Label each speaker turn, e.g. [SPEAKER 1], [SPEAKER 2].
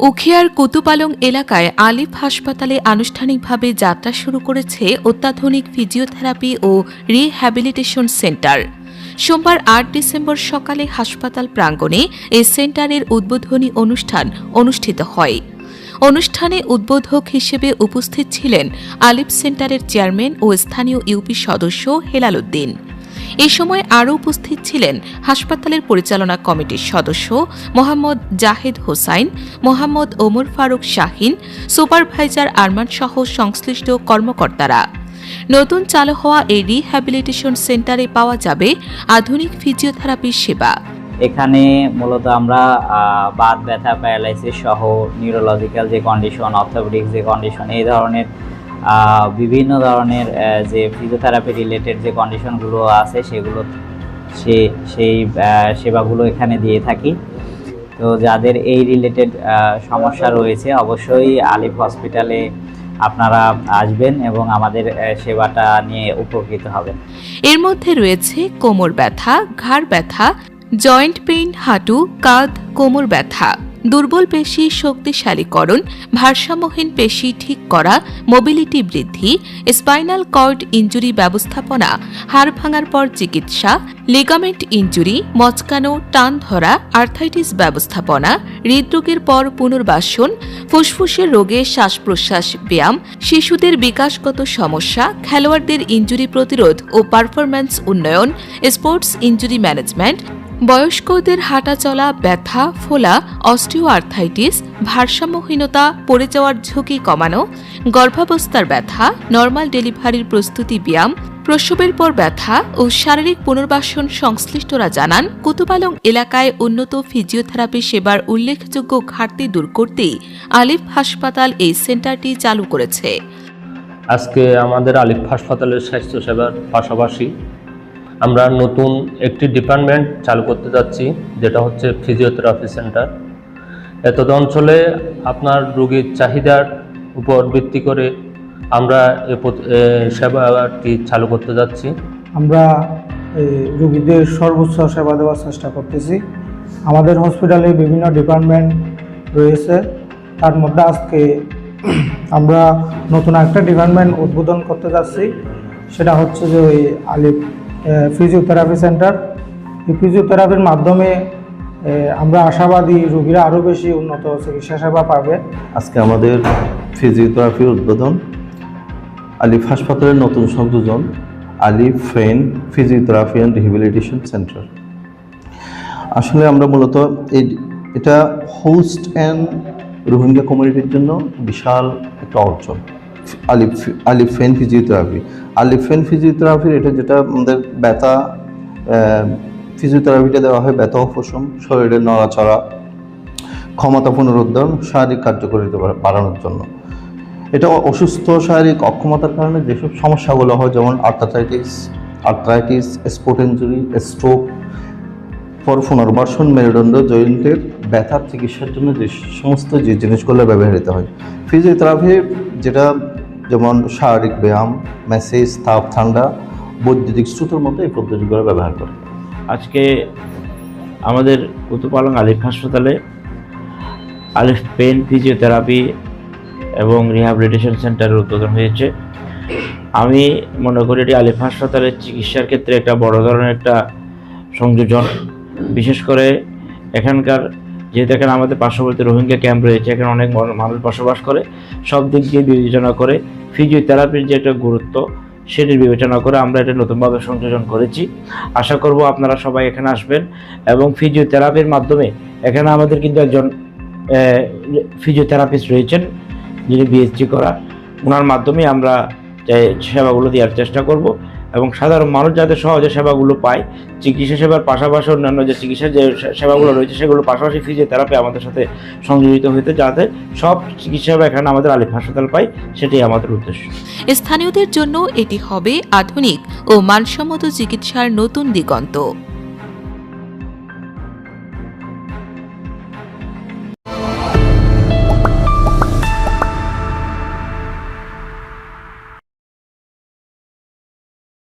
[SPEAKER 1] উখিয়ার কুতুপালং এলাকায় আলিফ হাসপাতালে আনুষ্ঠানিকভাবে যাত্রা শুরু করেছে অত্যাধুনিক ফিজিওথেরাপি ও রিহ্যাবিলিটেশন সেন্টার। সোমবার ৮ ডিসেম্বর সকালে হাসপাতাল প্রাঙ্গণে এই সেন্টারের উদ্বোধনী অনুষ্ঠান অনুষ্ঠিত হয়। অনুষ্ঠানে উদ্বোধক হিসেবে উপস্থিত ছিলেন আলিফ সেন্টারের চেয়ারম্যান ও স্থানীয় ইউপি সদস্য হেলাল উদ্দিন। এ সময় আরও উপস্থিত ছিলেন হাসপাতালের পরিচালনা কমিটির সদস্য মোহাম্মদ জাহেদ হোসাইন, মোহাম্মদ ওমর ফারুক শাহিন, সুপারভাইজার আরমান সহ সংশ্লিষ্ট কর্মকর্তারা। নতুন চালু হওয়া এই রিহ্যাবিলিটেশন সেন্টারে পাওয়া যাবে আধুনিক ফিজিওথেরাপির সেবা।
[SPEAKER 2] এখানে মূলত আমরা বাত ব্যথা, প্যারালাইসিস সহ নিউরোলজিক্যাল যে কন্ডিশন, অর্থোপেডিক্স যে কন্ডিশন, এই ধরনের বিভিন্ন ধরনের যে ফিজিওথেরাপি রিলেটেড যে কন্ডিশনগুলো আছে সেগুলো সেই সেবাগুলো এখানে দিয়ে থাকি। তো যাদের এই রিলেটেড সমস্যা রয়েছে অবশ্যই আলিফ হসপিটালে আপনারা আসবেন এবং আমাদের সেবাটা নিয়ে উপকৃত হবেন।
[SPEAKER 1] এর মধ্যে রয়েছে কোমর ব্যথা, ঘাড় ব্যথা, জয়েন্ট পেইন, হাঁটু, কাঁধ, কোমর ব্যথা, দুর্বল পেশি শক্তিশালীকরণ, ভারসাম্যহীন পেশি ঠিক করা, মোবিলিটি বৃদ্ধি, স্পাইনাল কর্ড ইনজুরি ব্যবস্থাপনা, হাড় ভাঙার পর চিকিৎসা, লিগামেন্ট ইনজুরি, মচকানো, টান ধরা, আর্থাইটিস ব্যবস্থাপনা, হৃদরোগের পর পুনর্বাসন, ফুসফুসের রোগে শ্বাস প্রশ্বাস ব্যায়াম, শিশুদের বিকাশগত সমস্যা, খেলোয়াড়দের ইনজুরি প্রতিরোধ ও পারফরম্যান্স উন্নয়ন, স্পোর্টস ইনজুরি ম্যানেজমেন্ট, বয়স্কদের হাঁটা চলা, ব্যথা, ফোলা, অস্টিওআর্থাইটিস, ভারসাম্যহীনতা, পড়ে যাওয়ার ঝুঁকি কমানো, গর্ভাবস্থার ব্যথা, নর্মাল ডেলিভারির প্রস্তুতি ব্যায়াম, প্রসবের পর ব্যথা ও শারীরিক পুনর্বাসন। সংশ্লিষ্টরা জানান, কুতুপালং এলাকায় উন্নত ফিজিওথেরাপি সেবার উল্লেখযোগ্য ঘাটতি দূর করতেই আলিফ হাসপাতাল এই সেন্টারটি চালু করেছে।
[SPEAKER 3] আজকে আমাদের আলিফ হাসপাতালের স্বাস্থ্যসেবার পাশাপাশি আমরা নতুন একটি ডিপার্টমেন্ট চালু করতে যাচ্ছি, যেটা হচ্ছে ফিজিওথেরাপি সেন্টার। এতদ অঞ্চলে আপনার রোগীর চাহিদার উপর ভিত্তি করে আমরা সেবাটি চালু করতে যাচ্ছি।
[SPEAKER 4] আমরা রোগীদের সর্বোচ্চ সেবা দেওয়ার চেষ্টা করতেছি। আমাদের হসপিটালে বিভিন্ন ডিপার্টমেন্ট রয়েছে, তার মধ্যে আজকে আমরা নতুন একটা ডিপার্টমেন্ট উদ্বোধন করতে যাচ্ছি। সেটা হচ্ছে যে ওই আলিফ ফিজিওথেরাপি সেন্টার। এই ফিজিওথেরাপির মাধ্যমে আমরা আশাবাদী রোগীরা আরও বেশি উন্নত চিকিৎসা সেবা পাবে।
[SPEAKER 5] আজকে আমাদের ফিজিওথেরাপির উদ্বোধন, আলিফ হাসপাতালের নতুন সংযোজন আলিফ ফ্রেন ফিজিওথেরাপি অ্যান্ড রিহ্যাবিলিটেশন সেন্টার। আসলে আমরা মূলত এটা হোস্ট অ্যান্ড রোহিঙ্গা কমিউনিটির জন্য বিশাল একটা অর্জন। আলিফ ফ্রেন ফিজিওথেরাপি, আলিফ ফ্রেন ফিজিওথেরাপির এটা যেটা আমাদের ব্যথা ফিজিওথেরাপিটা দেওয়া হয় ব্যথা উপশম, শরীরের নড়াচড়া, ক্ষমতা পুনরুদ্ধার, শারীরিক কার্যকারিতা বাড়ানোর জন্য। এটা অসুস্থ শারীরিক অক্ষমতার কারণে যেসব সমস্যাগুলো হয়, যেমন আর্থ্রাইটিস, স্পোর্ট ইনজুরি, স্ট্রোক, পর পুনর্বাসন, মেরুদণ্ড, জয়েন্টের ব্যথার চিকিৎসার জন্য যে সমস্ত জিনিসগুলো ব্যবহৃত হয়। ফিজিওথেরাপি যেটা যেমন শারীরিক ব্যায়াম, ম্যাসেজ, তাপ ঠান্ডা, বৈদ্যুতিক স্রোতের মতো এই পদ্ধতিগুলো ব্যবহার করে।
[SPEAKER 6] আজকে আমাদের কুতুপালং আলিফ হাসপাতালে আলিফ পেন ফিজিওথেরাপি এবং রিহ্যাবিলিটেশন সেন্টারের উদ্বোধন হয়েছে। আমি মনে করি এটি আলিফ হাসপাতালের চিকিৎসার ক্ষেত্রে একটা বড় ধরনের একটা সংযোজন। বিশেষ করে এখানকার যেহেতু এখানে আমাদের পার্শ্ববর্তী রোহিঙ্গা ক্যাম্প রয়েছে, এখানে অনেক মানুষ বসবাস করে, সব দিক দিয়ে বিবেচনা করে ফিজিওথেরাপির যে একটা গুরুত্ব সেটির বিবেচনা করে আমরা এটা নতুনভাবে সংযোজন করেছি। আশা করব আপনারা সবাই এখানে আসবেন এবং ফিজিওথেরাপির মাধ্যমে এখানে আমাদের কিন্তু একজন ফিজিওথেরাপিস্ট রয়েছেন যিনি বিএসসি করা, ওনার মাধ্যমে আমরা সেবাগুলো দেওয়ার চেষ্টা করব এবং সাধারণ মানুষ যাতে সহজে সেবাগুলো পায়, চিকিৎসা সেবার পাশাপাশি অন্যান্য যে চিকিৎসা যে সেবাগুলো রয়েছে সেগুলো পাশাপাশি ফিজিওথেরাপি আমাদের সাথে সংযোজিত হতে, যাতে সব চিকিৎসা সেবা এখানে আমাদের আলিফ হাসপাতাল পায়, সেটাই আমাদের উদ্দেশ্য।
[SPEAKER 1] স্থানীয়দের জন্য এটি হবে আধুনিক ও মানসম্মত চিকিৎসার নতুন দিগন্ত।